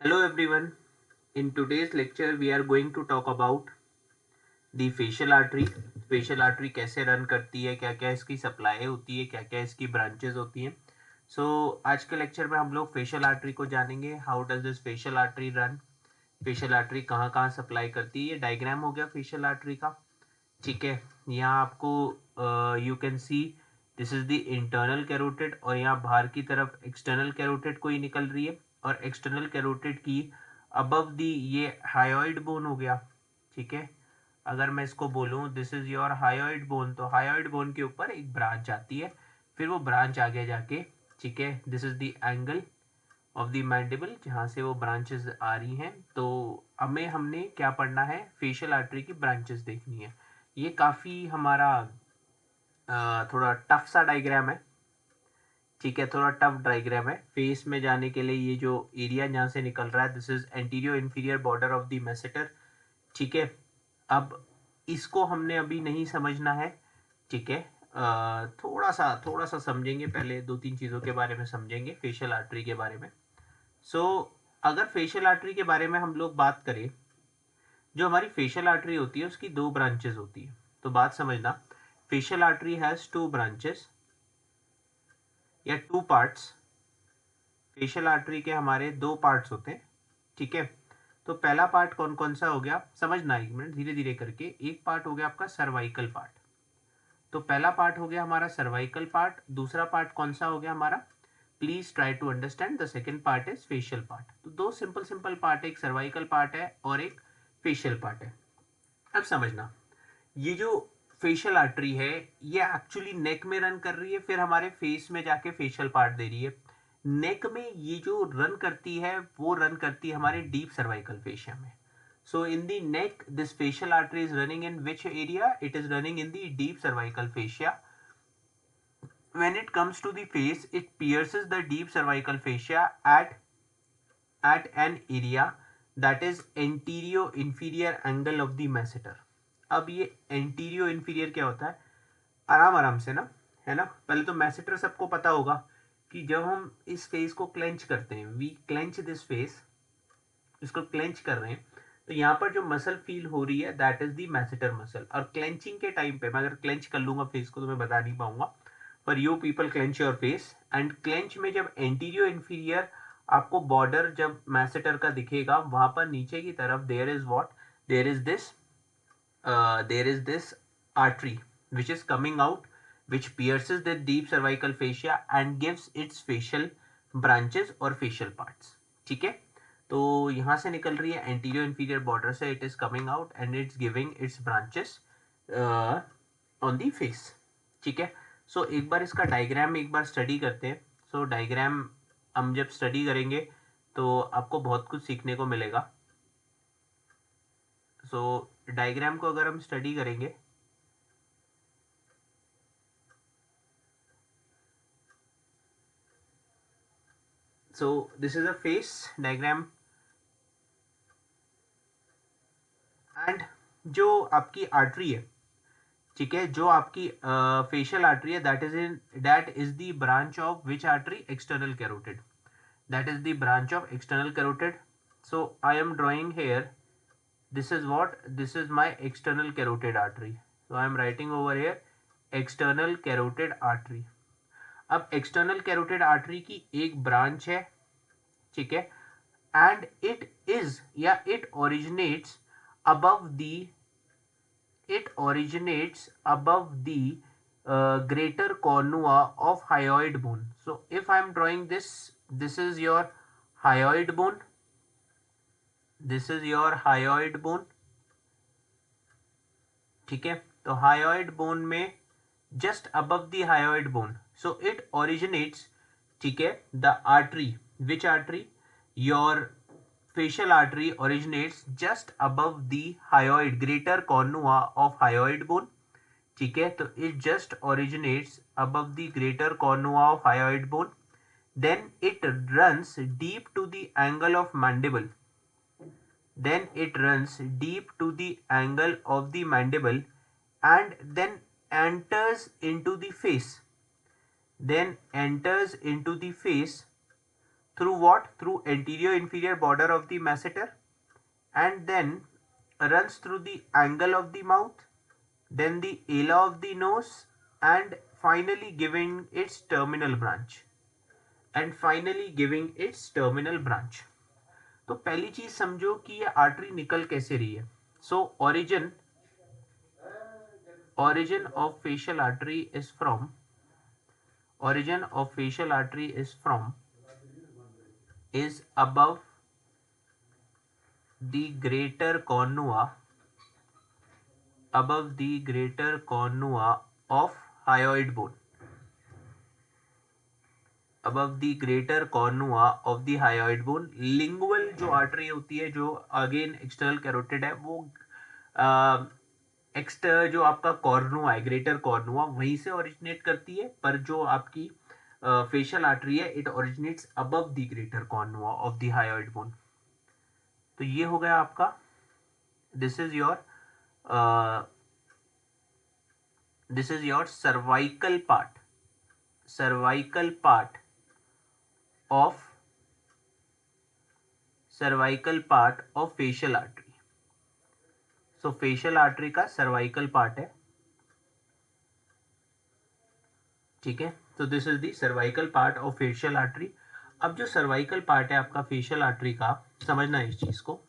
Hello everyone. In today's lecture we are going to talk about the facial artery. Facial artery कैसे run करती है, क्या क्या इसकी सप्लाई होती है, क्या क्या इसकी ब्रांचेस होती हैं. आज के लेक्चर में हम लोग फेशियल आर्टरी को जानेंगे. How does this facial artery run, facial artery कहाँ कहाँ सप्लाई करती है. ये डायग्राम हो गया फेशियल आर्टरी का. ठीक है, यहाँ आपको you can see this is the internal carotid और यहाँ बाहर की तरफ एक्सटर्नल कैरोटिड कोई निकल रही है और एक्सटर्नल कैरोटिड की अबव दी ये हायोइड बोन हो गया. ठीक है, अगर मैं इसको बोलूँ this is your hyoid bone, तो हायोइड बोन के ऊपर एक ब्रांच आती है, फिर वो ब्रांच आगे जाके, ठीक है, this is the angle of the mandible जहाँ से वो ब्रांचेस आ रही हैं. तो हमने क्या पढ़ना है, फेशियल आर्टरी की ब्रांचेस देखनी है. ये काफ़ी हमारा थोड़ा टफ सा डायग्राम है. ठीक है, थोड़ा टफ डायग्राम है. फेस में जाने के लिए ये जो एरिया जहाँ से निकल रहा है, this is anterior inferior border of the masseter. ठीक है, अब इसको हमने अभी नहीं समझना है. ठीक है, थोड़ा सा समझेंगे, पहले दो तीन चीज़ों के बारे में समझेंगे फेशियल आर्टरी के बारे में. सो अगर फेशियल आर्टरी के बारे में हम लोग बात करें, जो हमारी फेशियल आर्टरी होती है उसकी दो ब्रांचेस होती है. तो बात समझना, facial artery has two branches या टू पार्ट्स. फेशियल आर्टरी के हमारे दो पार्ट्स होते हैं. ठीक है, तो पहला पार्ट कौन कौन सा हो गया समझना, एक मिनट धीरे धीरे करके. एक पार्ट हो गया आपका सर्वाइकल पार्ट. तो पहला पार्ट हो गया हमारा सर्वाइकल पार्ट. दूसरा पार्ट कौन सा हो गया हमारा, please try to understand, the second part is facial part. तो दो सिंपल सिंपल पार्ट है, एक सर्वाइकल पार्ट है और एक फेशियल पार्ट है. अब समझना, ये जो फेशियल आर्टरी है ये एक्चुअली नेक में रन कर रही है, फिर हमारे फेस में जाके फेशियल पार्ट दे रही है. नेक में ये जो रन करती है वो रन करती है हमारे डीप सर्वाइकल फेशिया में. So in the neck this facial artery is running in which area, it is running in the deep cervical fascia. When it comes to the face, it pierces the deep cervical fascia at an area that is anterior inferior angle of the masseter. अब ये एंटीरियो inferior क्या होता है, आराम आराम से ना, है ना. पहले तो मैसेटर सबको पता होगा कि जब हम इस फेस को क्लेंच करते हैं, वी क्लेंच दिस फेस, इसको क्लेंच कर रहे हैं, तो यहाँ पर जो मसल फील हो रही है that is the masseter muscle. और क्लेंचिंग के टाइम पे मैं अगर क्लेंच कर लूंगा फेस को तो मैं बता नहीं पाऊंगा, पर you people clench your face. And clench में जब एंटीरियो इन्फीरियर आपको बॉर्डर जब मैसेटर का दिखेगा, वहां पर नीचे की तरफ there is what, there is this there is this artery which is coming out, which pierces the deep cervical fascia and gives its facial branches or facial parts. ठीक है, तो यहाँ से निकल रही है एंटीरियर इंफीरियर बॉर्डर से, it is coming out and it's giving it's branches on the face. ठीक है, सो एक बार इसका डायग्राम एक बार स्टडी करते हैं. सो डायग्राम हम जब स्टडी करेंगे तो आपको बहुत कुछ सीखने को मिलेगा. सो डायग्राम को अगर हम स्टडी करेंगे, so this is a face diagram. And जो आपकी आर्टरी है, ठीक है, जो आपकी फेशियल आर्टरी है, that is the branch of which artery, external carotid. That is the branch of external carotid. So I am drawing here, this is what, this is my external carotid artery. So I am writing over here external carotid artery. अब external carotid artery की एक branch है, ठीक है, and it is या it originates above the, it originates above the greater cornua of hyoid bone. So if I am drawing this, this is your hyoid bone, this is your hyoid bone. ठीक है, तो hyoid bone में just above the hyoid bone, so it originates, ठीक है, the artery, which artery, your facial artery originates just above the hyoid, greater cornua of hyoid bone. ठीक है, तो it just originates above the greater cornua of hyoid bone. Then it runs deep to the angle of mandible. Then it runs deep to the angle of the mandible and then enters into the face. Then enters into the face through what? Through anterior inferior border of the masseter, and then runs through the angle of the mouth, then the ala of the nose, and finally giving its terminal branch. तो पहली चीज समझो कि ये artery निकल कैसे रही है. सो origin of facial artery is from above the greater cornua of hyoid bone. Lingual जो आर्टरी होती है, जो अगेन एक्सटर्नल कैरोटिड है, वो जो आपका कॉर्नुआ है, ग्रेटर कॉर्नुआ, वहीं से ओरिजिनेट करती है. पर जो आपकी फेशियल आर्टरी है, it originates above the greater कॉर्नुआ of the hyoid bone. तो ये हो गया आपका, this is your cervical part of facial artery. So facial artery का सर्वाइकल पार्ट है, ठीक है. तो this is the cervical part of facial artery. अब जो सर्वाइकल पार्ट है आपका फेशियल आर्टरी का, समझना इस चीज को,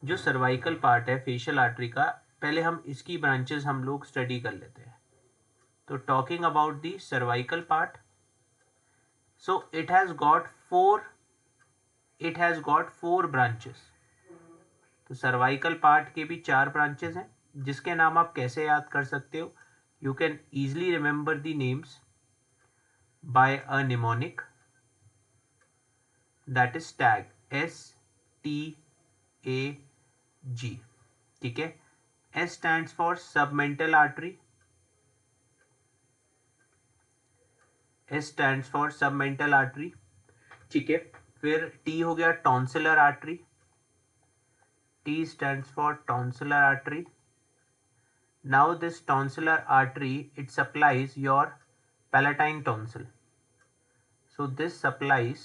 जो सर्वाइकल पार्ट है फेशियल आर्टरी का, पहले हम इसकी ब्रांचेस हम लोग स्टडी कर लेते हैं. तो talking about the cervical part, so it has got four branches. तो सर्वाइकल पार्ट के भी 4 ब्रांचेस हैं, जिसके नाम आप कैसे याद कर सकते हो? You can easily remember the names by a mnemonic, that is tag, STAG, ठीक है. S stands for submental artery, ठीक है. फिर T हो गया tonsillar artery, T stands for tonsillar artery. Now this tonsillar artery, it supplies your palatine tonsil. So this supplies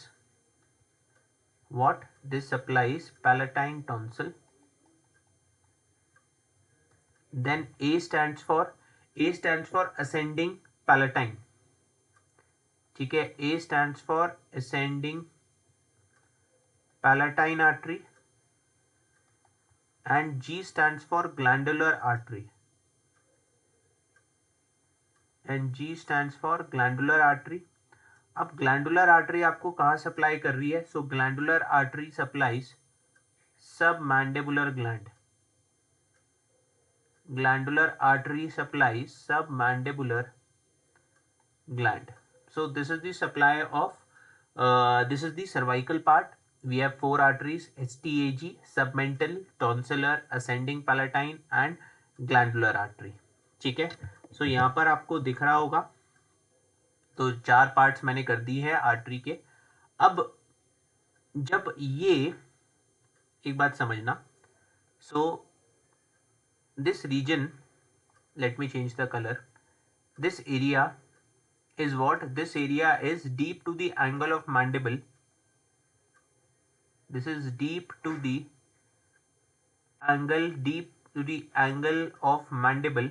what? This supplies palatine tonsil. Then A stands for ascending palatine, ठीक है. A stands for ascending palatine artery, and G stands for glandular artery, अब glandular artery आपको कहाँ supply कर रही है? सो glandular artery supplies सब mandibular gland. So this is the supply of this is the cervical part. We have 4 arteries: STAG, submental, tonsillar, ascending palatine and glandular artery, ठीक है. So यहाँ पर आपको दिख रहा होगा, तो 4 पार्ट्स मैंने कर दी है आर्टरी के. अब जब ये, एक बात समझना, so this region, let me change the color, this area is what? This area is deep to the angle of mandible. This is deep to the angle of mandible,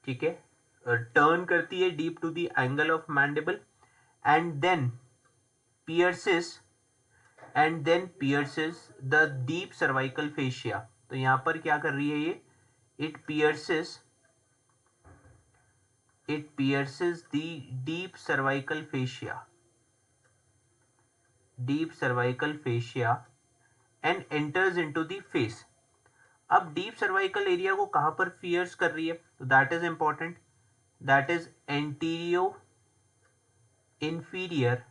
ठीक है. टर्न करती है deep to the angle of mandible, and then pierces the deep cervical fascia. तो यहाँ पर क्या कर रही है ये? It pierces the deep cervical fascia and enters into the face. अब deep cervical area को कहाँ पर pierce कर रही है? तो that is important. That is anterior inferior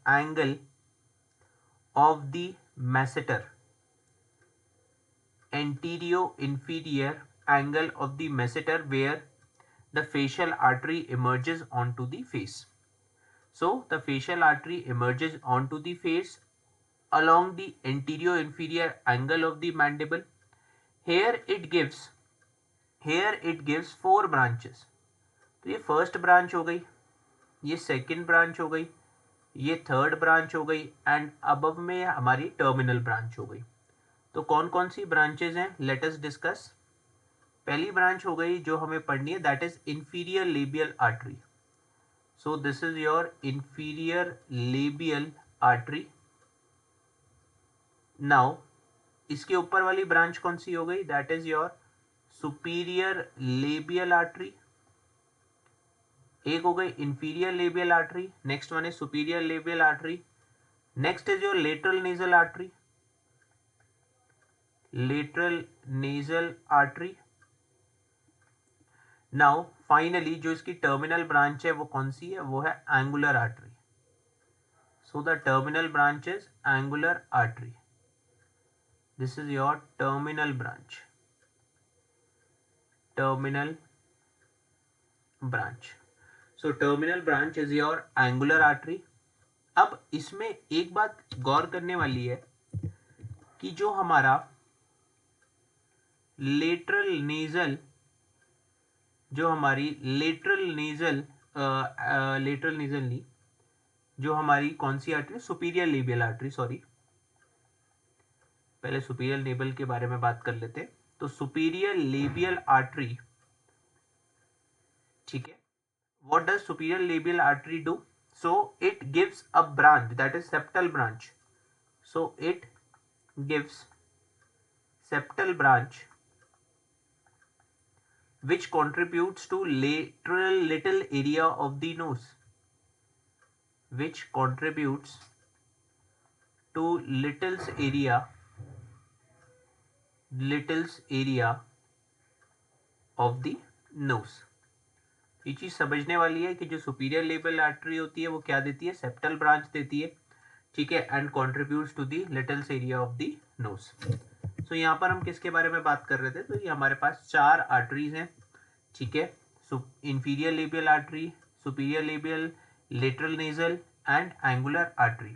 angle of the masseter. Anterior inferior angle of the masseter, where the facial artery emerges onto the face. So the facial artery emerges onto the face along the anterior inferior angle of the mandible. Here it gives 4 branches. तो ये first branch हो गई, ये second branch हो गई, ये third branch हो गई, एंड अबव में हमारी टर्मिनल ब्रांच हो गई। तो कौन कौन सी ब्रांचेज हैं, लेट अस डिस्कस। पहली ब्रांच हो गई जो हमें पढ़नी है, that is inferior labial artery. So this is your inferior labial artery. Now इसके ऊपर वाली ब्रांच कौन सी हो गई, that is your superior labial artery. एक हो गई inferior labial artery, next one is superior labial artery, next is your lateral nasal artery, lateral nasal artery. Now finally जो इसकी टर्मिनल ब्रांच है वो कौन सी है, वो है angular artery. So the terminal branch is angular artery. This is your terminal branch, terminal branch. So terminal branch is your angular artery. अब इसमें एक बात गौर करने वाली है कि जो हमारा लेटरल नेजल, जो हमारी लेटरल नेजल नहीं, जो हमारी कौन सी artery, superior labial artery, sorry पहले सुपीरियर लेबियल के बारे में बात कर लेते। तो सुपीरियर लेबियल आर्टरी, ठीक है, what does superior labial artery do? So it gives a branch, that is septal branch. So it gives septal branch which contributes to lateral little area of the nose, which contributes to little's area of the nose। ये चीज समझने वाली है कि जो superior labial artery होती है वो क्या देती है, सेप्टल ब्रांच देती है, ठीक है, and contributes to the Little's area of the nose. So यहाँ पर हम किसके बारे में बात कर रहे थे, तो ये हमारे पास चार आर्टरीज हैं, ठीक है, inferior labial artery, superior labial, lateral nasal and angular artery.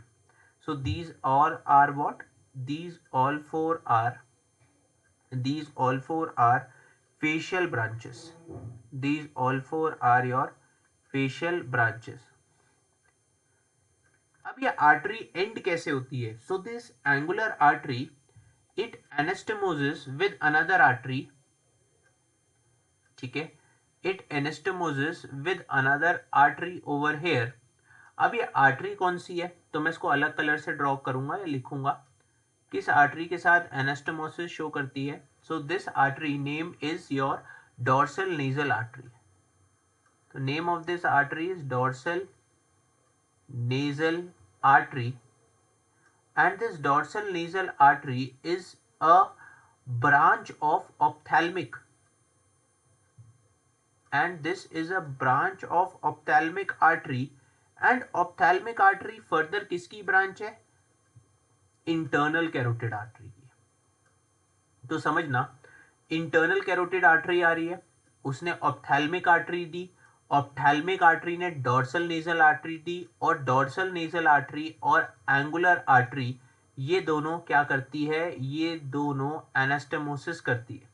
So these all are what, these all four are facial branches, these all four are your facial branches। अब ये आर्टरी एंड कैसे होती है, so this angular artery it anastomoses with another artery, ठीक है, it anastomoses with another artery over here। अब ये artery कौन सी है, तो मैं इसको अलग कलर से ड्रॉ करूंगा या लिखूंगा, किस आर्टरी के साथ एनास्टोमोसिस शो करती है। So this artery name is your dorsal nasal artery. तो name of this artery is dorsal nasal artery, and this dorsal nasal artery is a branch of ophthalmic, and this is a branch of ophthalmic artery, and ophthalmic artery further किसकी branch है, internal carotid artery की। तो समझना, internal carotid artery आ रही है, उसने ophthalmic artery दी, ophthalmic artery ने dorsal nasal artery दी, और डॉर्सल नेजल आर्टरी और एंगुलर आर्टरी ये दोनों क्या करती है, ये दोनों एनास्टोमोसिस करती है।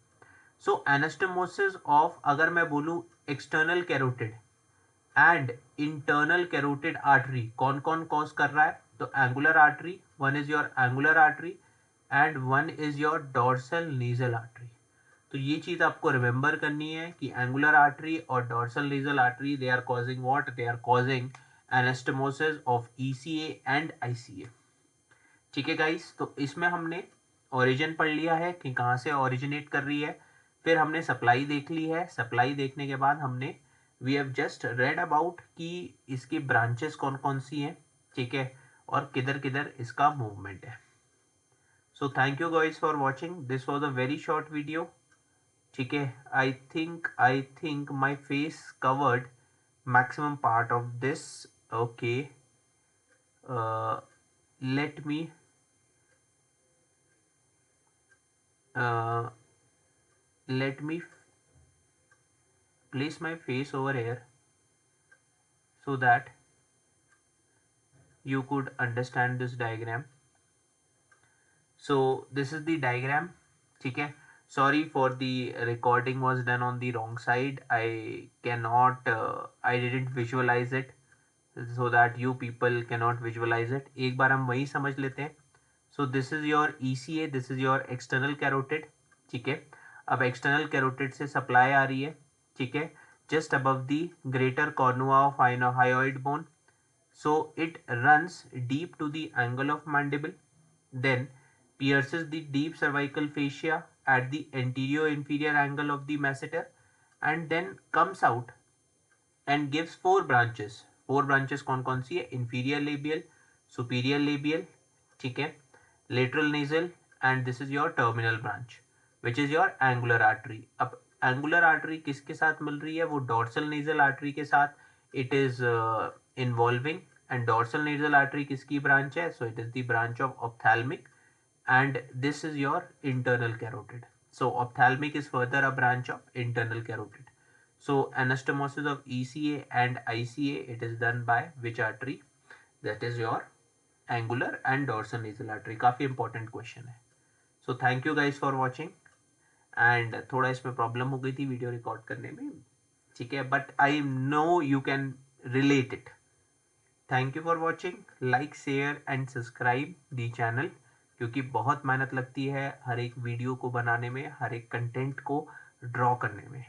सो एनास्टोमोसिस ऑफ, अगर मैं बोलूं external carotid and internal carotid artery कौन कौन कॉज कर रहा है, तो angular artery, one is your angular artery and one is your dorsal nasal artery. तो ये चीज आपको रिमेंबर करनी है कि एंगुलर आर्टरी और dorsal nasal artery they are causing what, they are causing anastomosis of ECA and ICA. ठीक है गाइस, तो इसमें हमने ओरिजिन पढ़ लिया है कि कहाँ से ओरिजिनेट कर रही है, फिर हमने सप्लाई देख ली है, सप्लाई देखने के बाद हमने we have just read about कि इसकी ब्रांचेस कौन कौन सी हैं, ठीक है, और किधर किधर इसका मूवमेंट है। So thank you guys for watching, this was a very short video, ठीक है। I think my face covered maximum part of this, okay, let me place my face over here so that you could understand this diagram। so this is the diagram, ठीक है। sorry for the recording was done on the wrong side, I cannot I didn't visualize it, so that you people cannot visualize it. एक बार हम वही समझ लेते हैं. So this is your ECA, this is your external carotid. ठीक है. अब external carotid से supply आ रही है. ठीक है. Just above the greater cornua of hyoid bone. So it runs deep to the angle of mandible, then pierces the deep cervical fascia at the anterior inferior angle of the masseter, and then comes out and gives four branches. Four branches कौन कौन सी है? inferior labial, superior labial, ठीक है, lateral nasal, and this is your terminal branch, which is your angular artery. अब angular artery किसके साथ मिल रही है? वो dorsal nasal artery के साथ it is involving. And dorsal nasal artery किसकी branch है? So it is the branch of ophthalmic, and this is your internal carotid. So ophthalmic is further a branch of internal carotid. So anastomosis of ECA and ICA, it is done by which artery? That is your angular and dorsal nasal artery. काफी important question है. So thank you guys for watching. And थोड़ा इसमें problem हो गई थी video record करने में, ठीक है, but I know you can relate it. Thank you for watching. Like, share and subscribe the channel, क्योंकि बहुत मेहनत लगती है हर एक वीडियो को बनाने में, हर एक कंटेंट को ड्रॉ करने में.